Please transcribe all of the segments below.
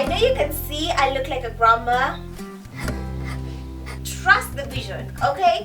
I know you can see I look like a grandma. Trust the vision, okay?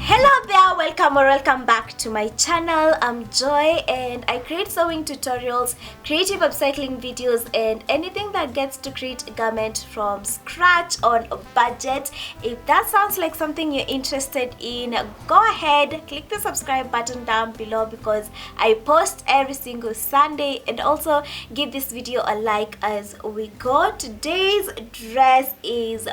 Hello there, welcome back to my channel. I'm Joy and I create sewing tutorials, creative upcycling videos, and anything that gets to create a garment from scratch on a budget. If that sounds like something you're interested in, go ahead, click the subscribe button down below because I post every single Sunday, and also give this video a like as we go. Today's dress is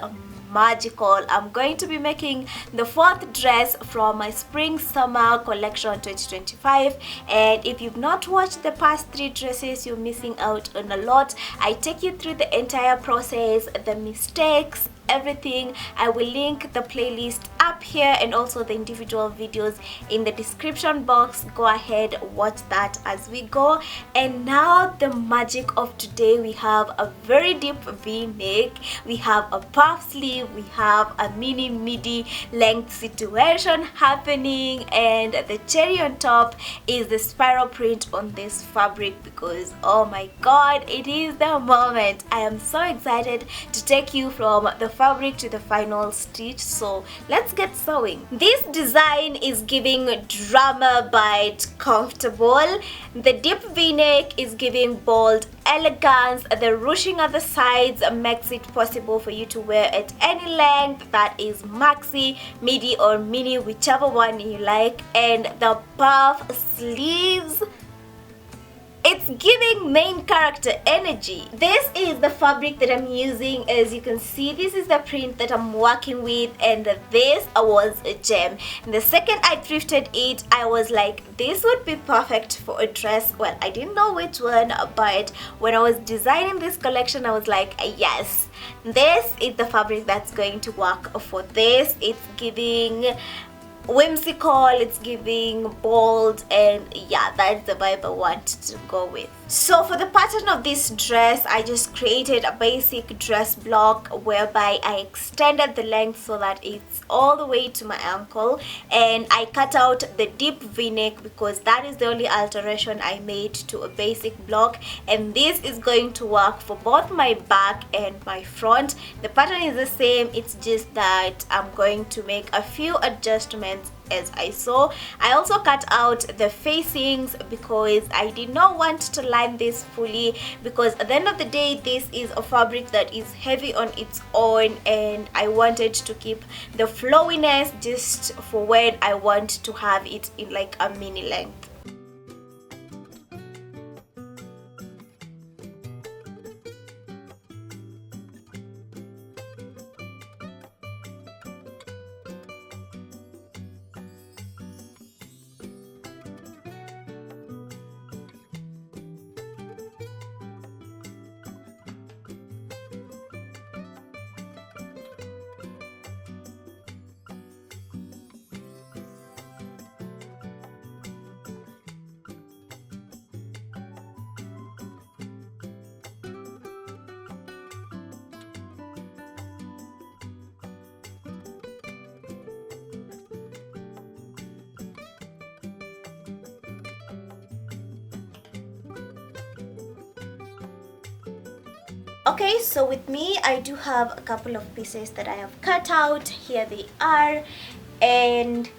magical. I'm going to be making the fourth dress from my spring summer collection 2025, and if you've not watched the past three dresses, you're missing out on a lot. I take you through the entire process, the mistakes, everything. I will link the playlist up here and also the individual videos in the description box. Go ahead, watch that as we go. And now the magic of today, we have a very deep v-neck, we have a puff sleeve, we have a mini midi length situation happening, and the cherry on top is the spiral print on this fabric because oh my god, it is the moment. I am so excited to take you from the fabric to the final stitch, so let's get sewing. This design is giving drama but comfortable. The deep v-neck is giving bold elegance. The ruching at the sides makes it possible for you to wear at any length, that is maxi, midi or mini, whichever one you like. And the puff sleeves, it's giving main character energy. This is the fabric that I'm using. As you can see, this is the print that I'm working with, and this was a gem. And the second I thrifted it, I was like, this would be perfect for a dress. Well, I didn't know which one, but when I was designing this collection, I was like, yes, this is the fabric that's going to work for this. It's giving whimsical, it's giving bold, and yeah, that's the vibe I want to go with. So for the pattern of this dress, I just created a basic dress block whereby I extended the length so that it's all the way to my ankle, and I cut out the deep v-neck because that is the only alteration I made to a basic block, and this is going to work for both my back and my front. The pattern is the same, it's just that I'm going to make a few adjustments as I sew. I also cut out the facings because I did not want to line this fully, because at the end of the day, this is a fabric that is heavy on its own, and I wanted to keep the flowiness just for when I want to have it in like a mini length. Okay, so with me, I do have a couple of pieces that I have cut out. Here they are. And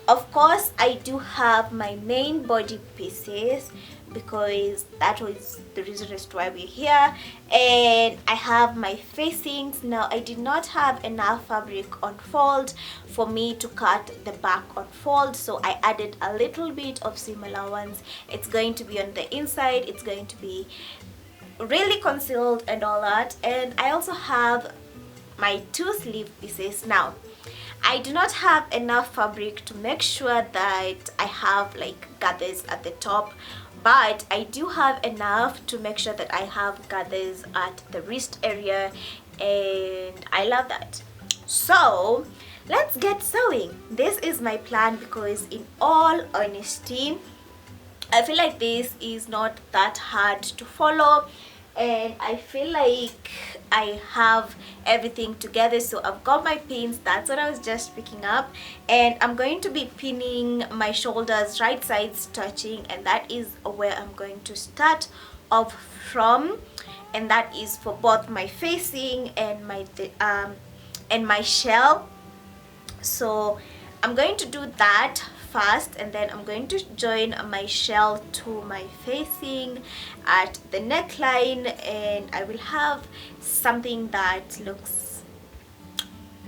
of course, I do have my main body pieces because that was the reason as to why we're here. And I have my facings. Now, I did not have enough fabric on fold for me to cut the back on fold, so I added a little bit of seam allowance. It's going to be on the inside, it's going to be really concealed and all that. And I also have my two sleeve pieces. Now, I do not have enough fabric to make sure that I have like gathers at the top, but I do have enough to make sure that I have gathers at the wrist area, and I love that. So let's get sewing. This is my plan because in all honesty, I feel like this is not that hard to follow. and I feel like I have everything together. So I've got my pins, that's what I was just picking up, and I'm going to be pinning my shoulders right sides touching, and that is where I'm going to start off from, and that is for both my facing and my shell. So I'm going to do that first, and then I'm going to join my shell to my facing at the neckline, and I will have something that looks,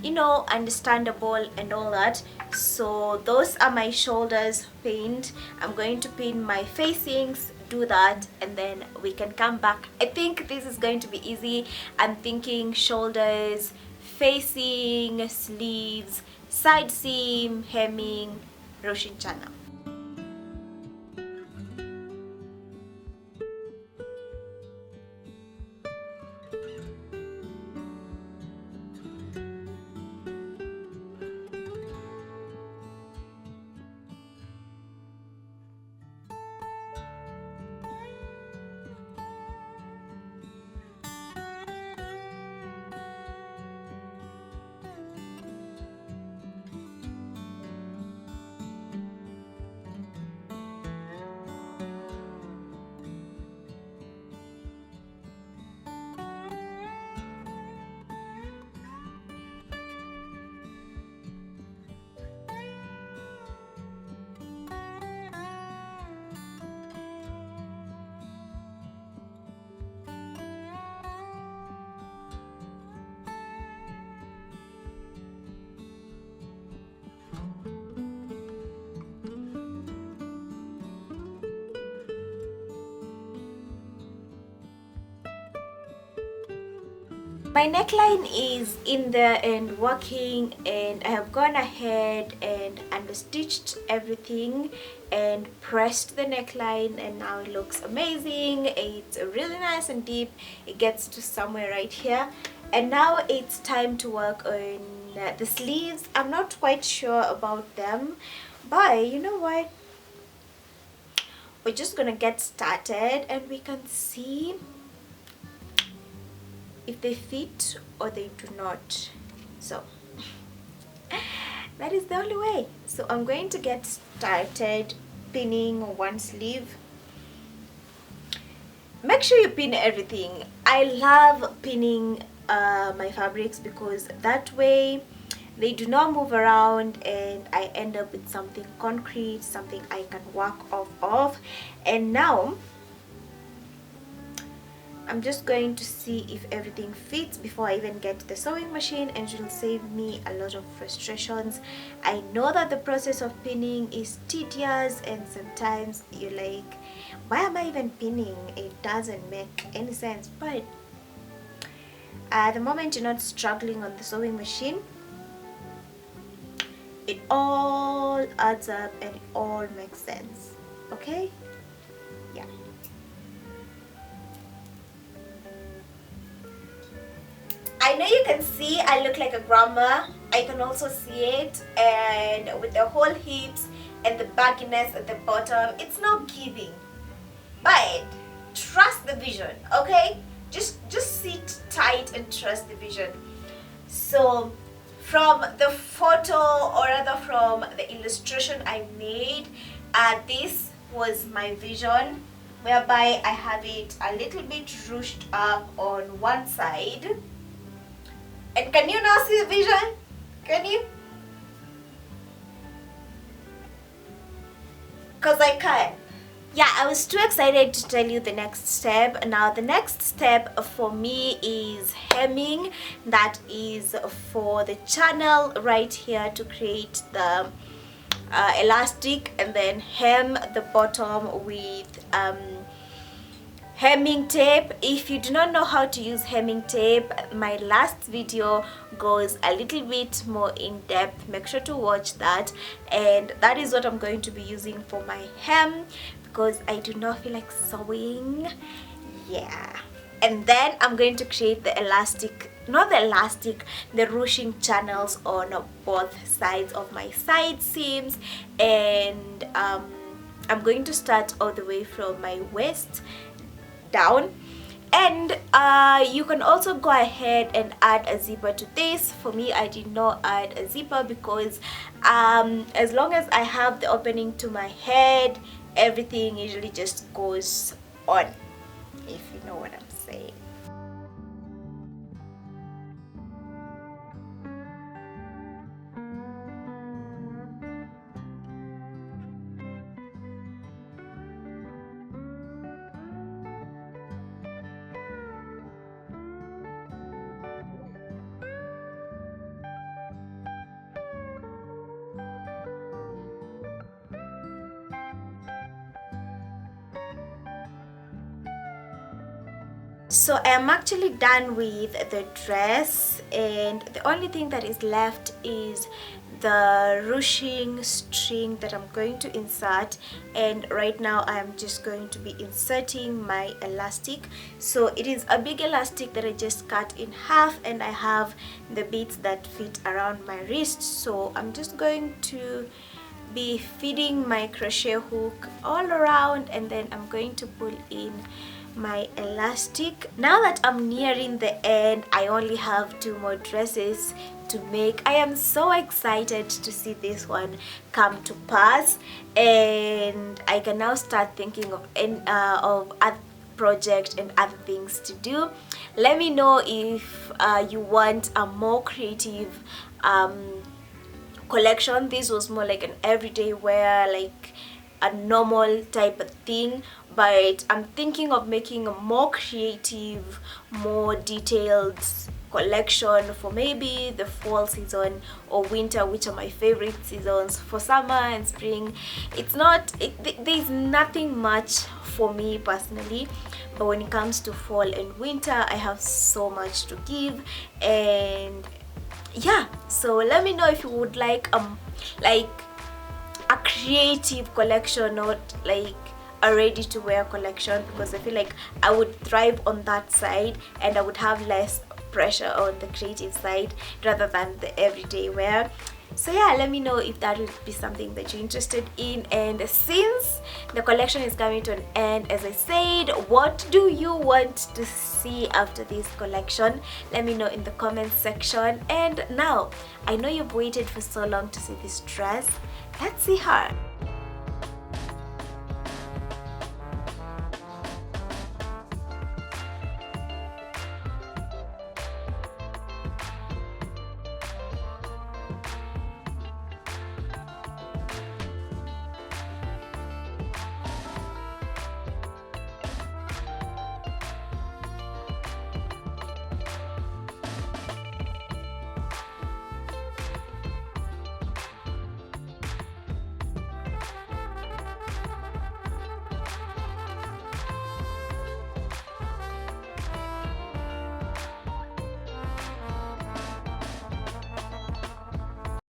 you know, understandable and all that. So those are my shoulders pinned. I'm going to pin my facings, do that, and then we can come back. I think this is going to be easy. I'm thinking shoulders, facing, sleeves, side seam, hemming, ruching channel. My neckline is in there and working, and I have gone ahead and understitched everything and pressed the neckline, and now it looks amazing. It's really nice and deep. It gets to somewhere right here, and now it's time to work on the sleeves. I'm not quite sure about them, but you know what, we're just gonna get started and we can see if they fit or they do not. So that is the only way. So I'm going to get started pinning one sleeve. Make sure you pin everything. I love pinning my fabrics because that way they do not move around and I end up with something concrete, something I can work off of. And now I'm just going to see if everything fits before I even get to the sewing machine, and it will save me a lot of frustrations. I know that the process of pinning is tedious and sometimes you're like, why am I even pinning? It doesn't make any sense. But at the moment you're not struggling on the sewing machine, it all adds up and it all makes sense. Okay? Yeah. I know you can see I look like a grandma. I can also see it, and with the whole hips and the bagginess at the bottom, it's not giving. But trust the vision, okay? Just sit tight and trust the vision. So from the photo, or rather from the illustration I made, this was my vision, whereby I have it a little bit ruched up on one side. And can you now see the vision? Can you? Because I can. Yeah, I was too excited to tell you the next step. Now the next step for me is hemming. That is for the channel right here to create the elastic, and then hem the bottom with hemming tape. If you do not know how to use hemming tape, my last video goes a little bit more in depth. Make sure to watch that, and that is what I'm going to be using for my hem because I do not feel like sewing. Yeah. And then I'm going to create the elastic, not the elastic, the ruching channels on both sides of my side seams, and I'm going to start all the way from my waist down, And you can also go ahead and add a zipper to this. For me, I did not add a zipper because as long as I have the opening to my head, everything usually just goes on, if you know what I'm saying. So I am actually done with the dress, and the only thing that is left is the ruching string that I'm going to insert. And right now I am just going to be inserting my elastic. So it is a big elastic that I just cut in half, and I have the beads that fit around my wrist. So I'm just going to be feeding my crochet hook all around, and then I'm going to pull in my elastic. Now that I'm nearing the end, I only have 2 more dresses to make. I am so excited to see this one come to pass, and I can now start thinking of other project and other things to do. Let me know if you want a more creative collection. This was more like an everyday wear, like a normal type of thing, but I'm thinking of making a more creative, more detailed collection for maybe the fall season or winter, which are my favorite seasons. For summer and spring, there's nothing much for me personally, but when it comes to fall and winter, I have so much to give. And yeah, so let me know if you would like a creative collection, not like a ready to wear collection, because I feel like I would thrive on that side and I would have less pressure on the creative side rather than the everyday wear. So yeah, let me know if that would be something that you're interested in. And since the collection is coming to an end, as I said, what do you want to see after this collection? Let me know in the comments section. And now, I know you've waited for so long to see this dress. Let's see her.